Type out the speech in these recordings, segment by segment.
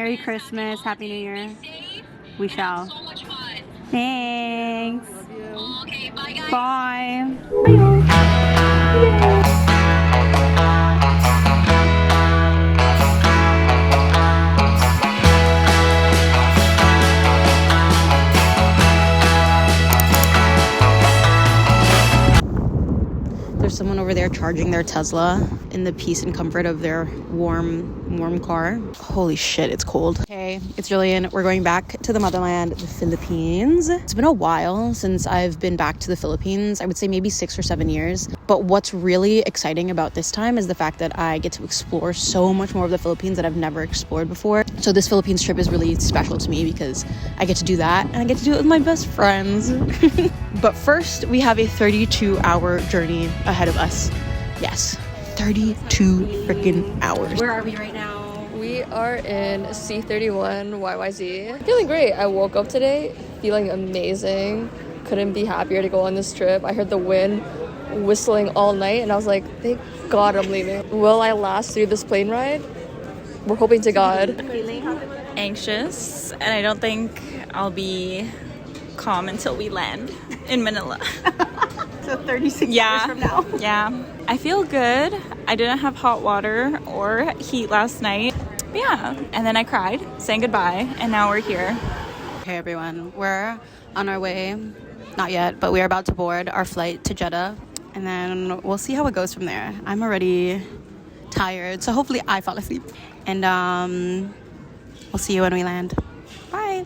Merry Christmas, Happy New Year. We shall. Thanks. Okay, bye guys. Bye. There's someone over there charging their Tesla in the peace and comfort of their warm car. Holy shit, it's cold. Hey, it's Jillian. We're going back to the motherland, the Philippines. It's been a while since I've been back to the Philippines. I would say maybe 6 or 7 years. But what's really exciting about this time is the fact that I get to explore so much more of the Philippines that I've never explored before. So this Philippines trip is really special to me because I get to do that and I get to do it with my best friends. But first, we have a 32-hour journey ahead of us. Yes, 32 freaking hours. Where are we right now? We are in C31 YYZ. Feeling great. I woke up today feeling amazing. Couldn't be happier to go on this trip. I heard the wind whistling all night and I was like, thank God I'm leaving. Will I last through this plane ride? We're hoping to God. Anxious, and I don't think I'll be calm until we land in Manila. So 36 hours from now. Yeah. I feel good. I didn't have hot water or heat last night. But yeah. And then I cried, saying goodbye, and now we're here. Hey everyone, we're on our way. Not yet, but we are about to board our flight to Jeddah. And then we'll see how it goes from there. I'm already tired, so hopefully I fall asleep. And we'll see you when we land. Bye.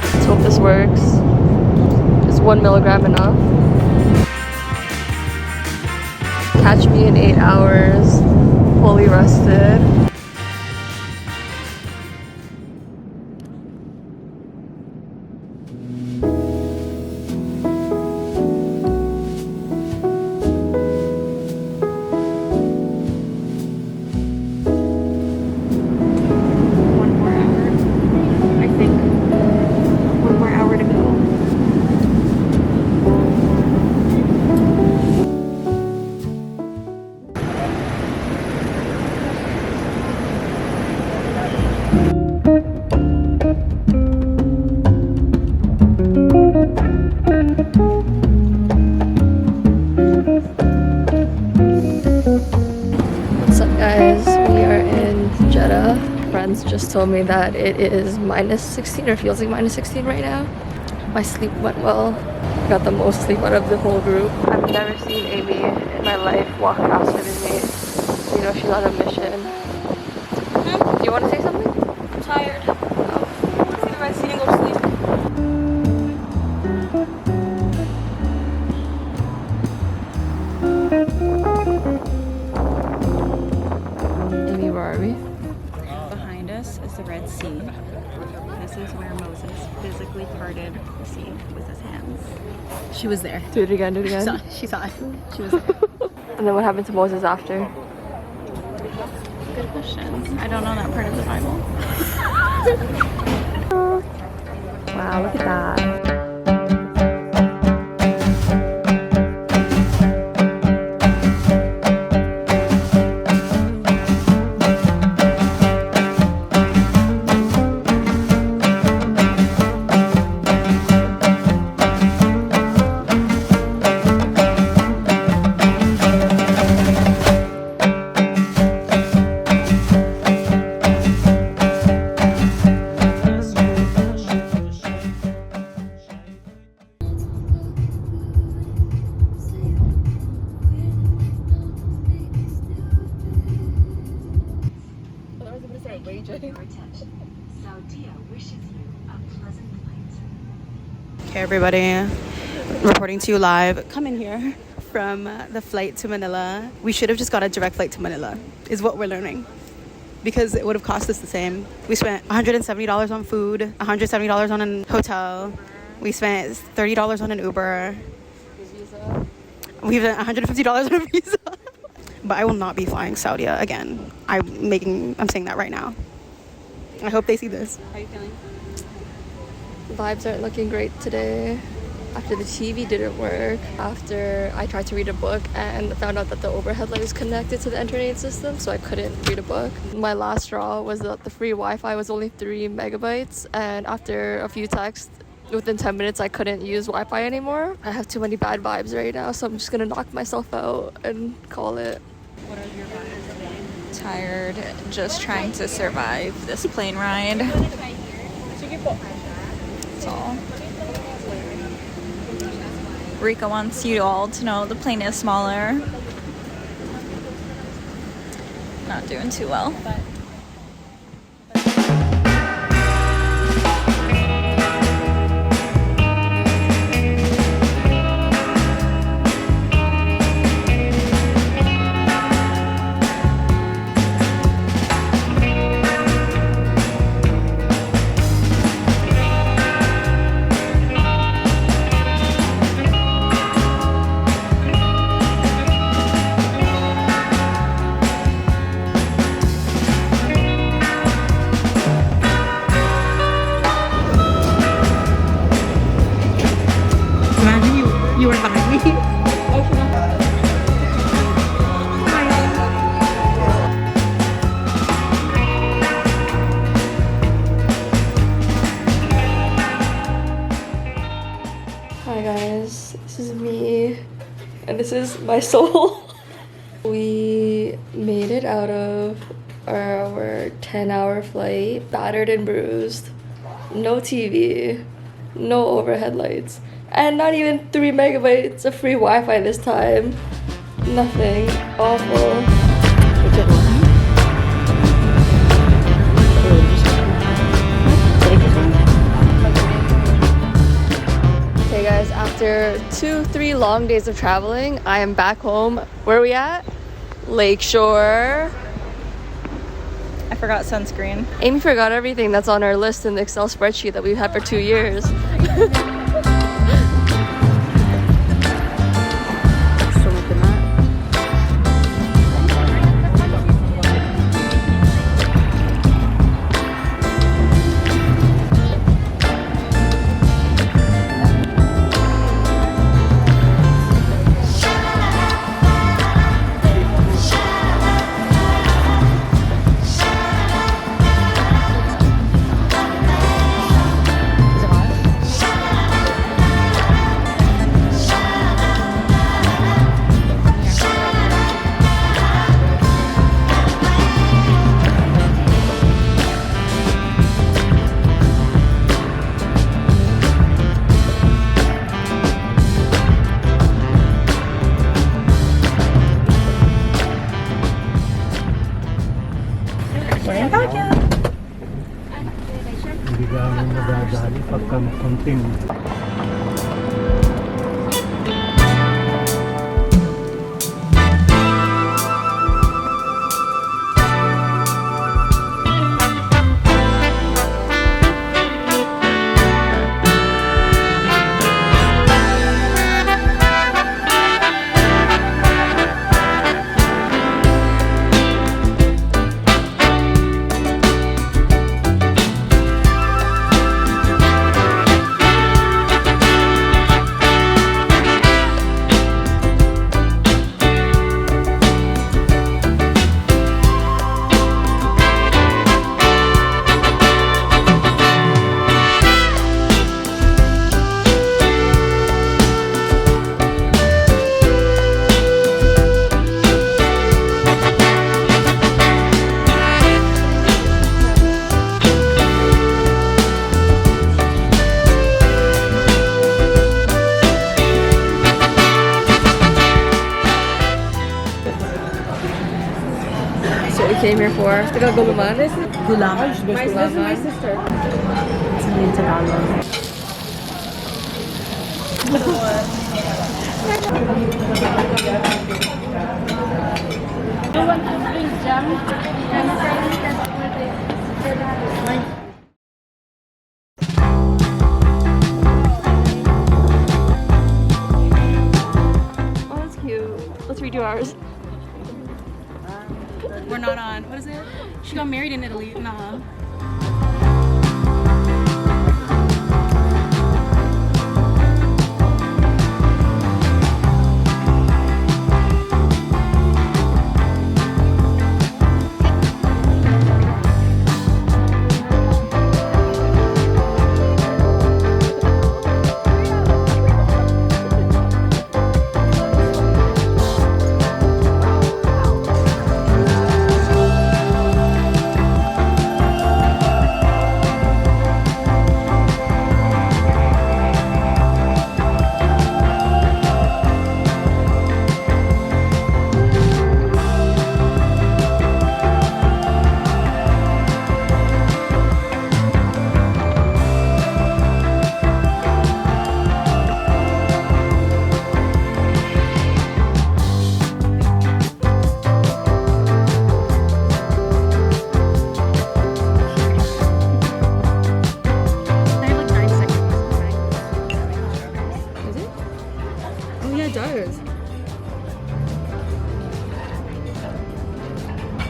Let's hope this works. Is 1 milligram enough? Catch me in 8 hours, fully rested. Guys, we are in Jeddah. Friends just told me that it is minus 16 or feels like minus 16 right now. My sleep went well. Got the most sleep out of the whole group. I've never seen Amy in my life walk faster than me. You know she's on a mission. Do you want to say something? I'm tired. Let's get a red seat and go to sleep. Amy, where are we? Behind us is the Red Sea. This is where Moses physically parted the sea with his hands. She was there. Do it again, do it again. She saw it. She was there. And then what happened to Moses after? Good question. I don't know that part of the Bible. Wow, look at that. Okay, everybody, reporting to you live. Come in here from the flight to Manila. We should have just got a direct flight to Manila, is what we're learning. Because it would have cost us the same. We spent $170 on food, $170 on a hotel, We spent $30 on an Uber. We spent $150 on a visa. But I will not be flying Saudi again. I'm saying that right now. I hope they see this. How are you feeling? Vibes aren't looking great today. After the TV didn't work, after I tried to read a book and found out that the overhead light was connected to the internet system, so I couldn't read a book. My last straw was that the free Wi-Fi was only 3 megabytes, and after a few texts, within 10 minutes, I couldn't use Wi-Fi anymore. I have too many bad vibes right now, so I'm just gonna knock myself out and call it. What are your vibes? Tired, just trying to survive this plane ride. That's all. Rika wants you all to know the plane is smaller. Not doing too well. You were behind me. Hi guys, this is me, and this is my soul. We made it out of our 10-hour flight, battered and bruised, no TV, no overhead lights, and not even 3 megabytes of free Wi-Fi this time. Nothing. Awful. Okay guys, after 2-3 long days of traveling, I am back home. Where are we at? Lakeshore. I forgot sunscreen. Amy forgot everything that's on our list in the Excel spreadsheet that we've had for 2 years. Hindi gaano madadali pagka konting Came here for guluman. Gulaman. My sister. It's in Tagalog. We're not on. What is it? She got married in Italy. Nah.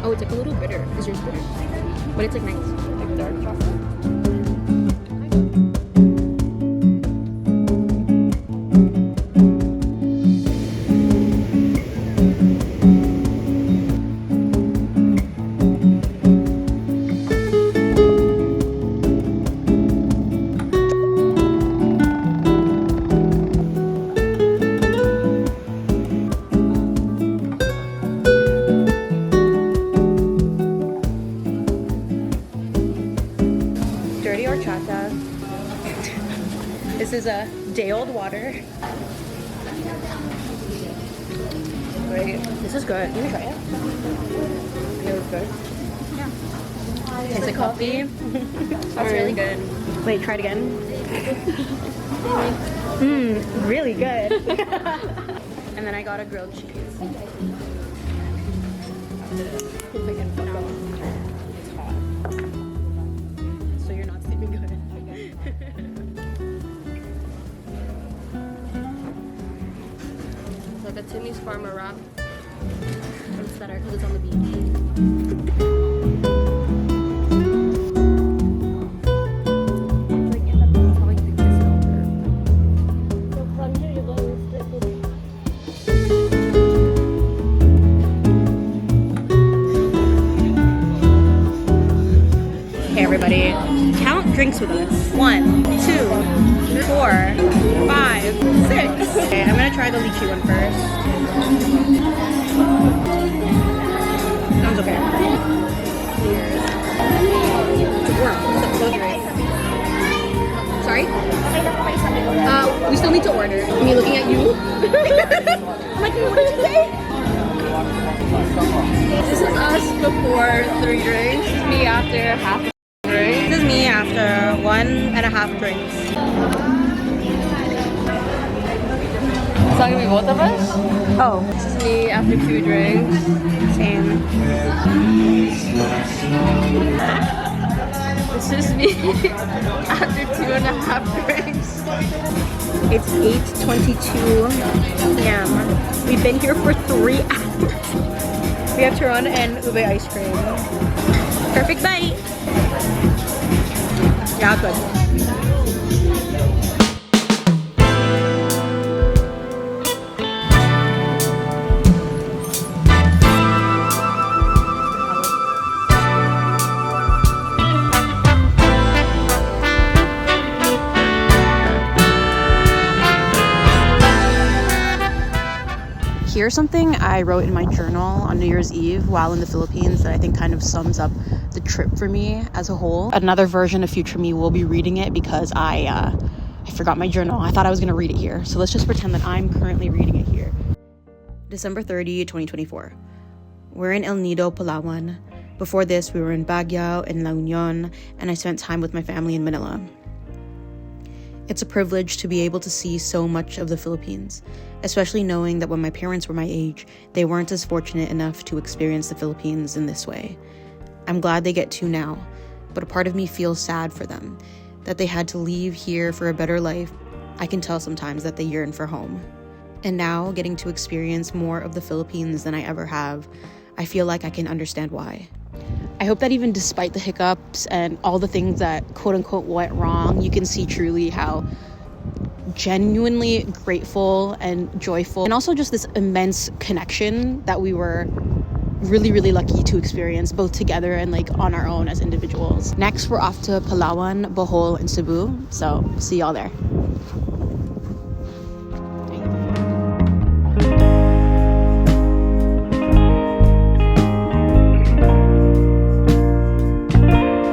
Oh, it's like a little bitter. Is yours bitter? But it's like nice. Like dark chocolate. This is a day-old water. Wait, this is good. You want to try it? It was good. Yeah. It's a coffee. That's really good. Wait, try it again. Really good. And then I got a grilled cheese. It's hot. So you're not sleeping good. Like a Timmy's Farmer wrap. It's better because it's on the beach. Hey everybody, count drinks with us. 1, 2, 4, 5, 6. Okay, I'm gonna try the lychee one first. Sounds okay. It's warm. Close your eyes. Sorry? We still need to order. Me looking at you? I'm like, what did you say? This is us before 3 drinks. Me after half a drink. This is me after 1.5 drinks. It's not gonna be both of us? Oh, This is me after 2 drinks. same. This is me after 2.5 drinks. It's 8:22 p.m. We've been here for 3 hours. We have to run and ube ice cream. Perfect bite. Yeah, good. Here's something I wrote in my journal on New Year's Eve while in the Philippines that I think kind of sums up the trip for me as a whole. Another version of future me will be reading it because I forgot my journal. I thought I was going to read it here. So let's just pretend that I'm currently reading it here. December 30, 2024. We're in El Nido, Palawan. Before this, we were in Baguio and La Union, and I spent time with my family in Manila. It's a privilege to be able to see so much of the Philippines, especially knowing that when my parents were my age, they weren't as fortunate enough to experience the Philippines in this way. I'm glad they get to now, but a part of me feels sad for them, that they had to leave here for a better life. I can tell sometimes that they yearn for home. And now, getting to experience more of the Philippines than I ever have, I feel like I can understand why. I hope that even despite the hiccups and all the things that quote unquote went wrong, you can see truly how genuinely grateful and joyful, and also just this immense connection that we were really, really lucky to experience, both together and like on our own as individuals. Next, we're off to Palawan, Bohol, and Cebu. So see y'all there.